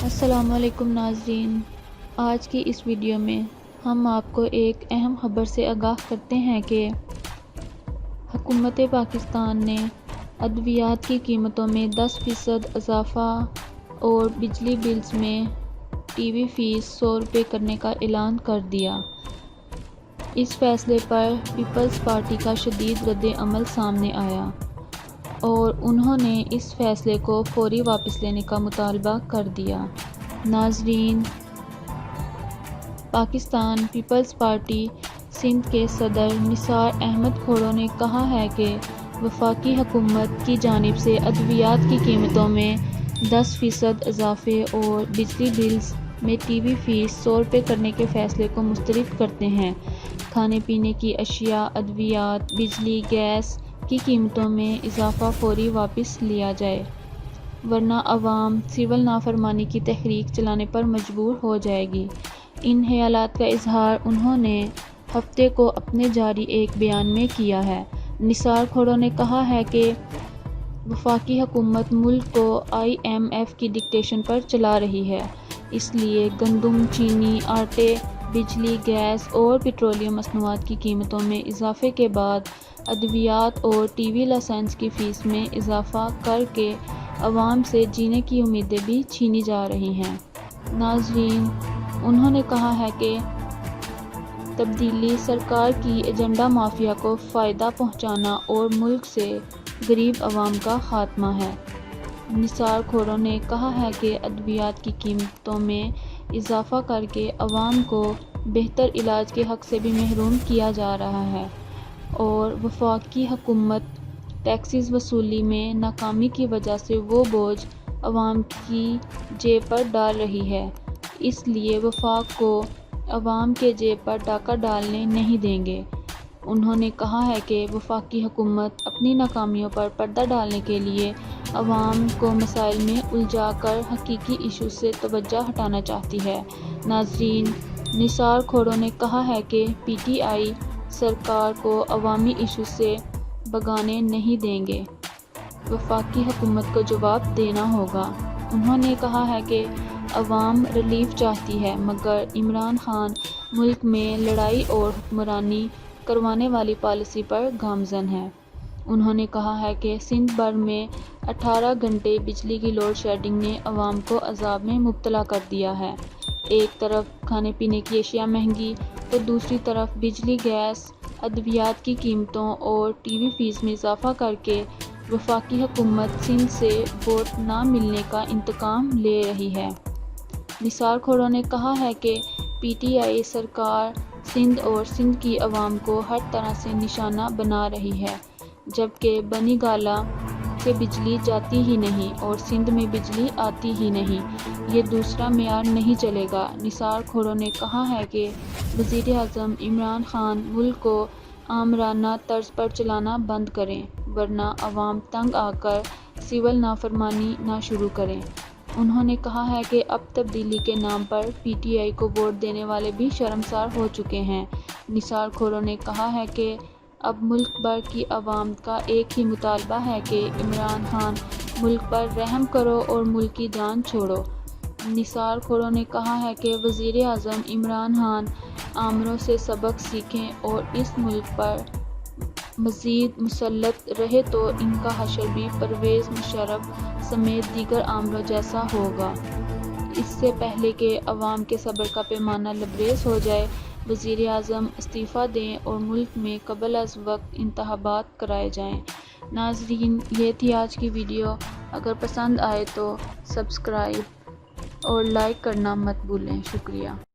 السلام علیکم ناظرین، آج کی اس ویڈیو میں ہم آپ کو ایک اہم خبر سے آگاہ کرتے ہیں کہ حکومت پاکستان نے ادویات کی قیمتوں میں 10% اضافہ اور بجلی بلز میں ٹی وی فیس 100 روپے کرنے کا اعلان کر دیا۔ اس فیصلے پر پیپلز پارٹی کا شدید رد عمل سامنے آیا اور انہوں نے اس فیصلے کو فوری واپس لینے کا مطالبہ کر دیا۔ ناظرین، پاکستان پیپلز پارٹی سندھ کے صدر نثار احمد کھوڑو نے کہا ہے کہ وفاقی حکومت کی جانب سے ادویات کی قیمتوں میں 10% اضافے اور بجلی بلز میں ٹی وی فیس 100 روپے کرنے کے فیصلے کو مسترد کرتے ہیں۔ کھانے پینے کی اشیاء، ادویات، بجلی، گیس کی قیمتوں میں اضافہ فوری واپس لیا جائے، ورنہ عوام سول نافرمانی کی تحریک چلانے پر مجبور ہو جائے گی۔ ان خیالات کا اظہار انہوں نے ہفتے کو اپنے جاری ایک بیان میں کیا ہے۔ نثار کھوڑو نے کہا ہے کہ وفاقی حکومت ملک کو IMF کی ڈکٹیشن پر چلا رہی ہے، اس لیے گندم، چینی، آٹے، بجلی، گیس اور پیٹرولیم مصنوعات کی قیمتوں میں اضافے کے بعد ادویات اور ٹی وی لائسنس کی فیس میں اضافہ کر کے عوام سے جینے کی امیدیں بھی چھینی جا رہی ہیں۔ ناظرین، انہوں نے کہا ہے کہ تبدیلی سرکار کی ایجنڈا مافیا کو فائدہ پہنچانا اور ملک سے غریب عوام کا خاتمہ ہے۔ نثار کھوڑو نے کہا ہے کہ ادویات کی قیمتوں میں اضافہ کر کے عوام کو بہتر علاج کے حق سے بھی محروم کیا جا رہا ہے اور وفاقی حکومت ٹیکسز وصولی میں ناکامی کی وجہ سے وہ بوجھ عوام کی جیب پر ڈال رہی ہے، اس لیے وفاق کو عوام کے جیب پر ڈاکہ ڈالنے نہیں دیں گے۔ انہوں نے کہا ہے کہ وفاقی حکومت اپنی ناکامیوں پر پردہ ڈالنے کے لیے عوام کو مسائل میں الجھا کر حقیقی ایشوز سے توجہ ہٹانا چاہتی ہے۔ ناظرین، نثار کھوڑو نے کہا ہے کہ PTI سرکار کو عوامی ایشوز سے بھگانے نہیں دیں گے، وفاقی حکومت کو جواب دینا ہوگا۔ انہوں نے کہا ہے کہ عوام ریلیف چاہتی ہے، مگر عمران خان ملک میں لڑائی اور حکمرانی کروانے والی پالیسی پر گامزن ہیں۔ انہوں نے کہا ہے کہ سندھ بھر میں 18 گھنٹے بجلی کی لوڈ شیڈنگ نے عوام کو عذاب میں مبتلا کر دیا ہے۔ ایک طرف کھانے پینے کی اشیاء مہنگی تو دوسری طرف بجلی، گیس، ادویات کی قیمتوں اور ٹی وی فیس میں اضافہ کر کے وفاقی حکومت سندھ سے ووٹ نہ ملنے کا انتقام لے رہی ہے۔ نثار کھوڑو نے کہا ہے کہ PTI سرکار سندھ اور سندھ کی عوام کو ہر طرح سے نشانہ بنا رہی ہے، جبکہ بنی گالہ سے بجلی جاتی ہی نہیں اور سندھ میں بجلی آتی ہی نہیں۔ یہ دوسرا معیار نہیں چلے گا۔ نثار کھوڑو نے کہا ہے کہ وزیر اعظم عمران خان ملک کو آمرانہ طرز پر چلانا بند کریں، ورنہ عوام تنگ آ کر سول نافرمانی نہ شروع کریں۔ انہوں نے کہا ہے کہ اب تبدیلی کے نام پر PTI کو ووٹ دینے والے بھی شرمسار ہو چکے ہیں۔ نثار کھوڑو نے کہا ہے کہ اب ملک بھر کی عوام کا ایک ہی مطالبہ ہے کہ عمران خان ملک پر رحم کرو اور ملک کی جان چھوڑو۔ نثار کھوڑو نے کہا ہے کہ وزیر اعظم عمران خان آمروں سے سبق سیکھیں اور اس ملک پر مزید مسلط رہے تو ان کا حشر بھی پرویز مشرف سمیت دیگر آمروں جیسا ہوگا۔ اس سے پہلے کہ عوام کے صبر کا پیمانہ لبریز ہو جائے، وزیر اعظم استعفیٰ دیں اور ملک میں قبل از وقت انتخابات کرائے جائیں۔ ناظرین، یہ تھی آج کی ویڈیو۔ اگر پسند آئے تو سبسکرائب اور لائک کرنا مت بھولیں۔ شکریہ۔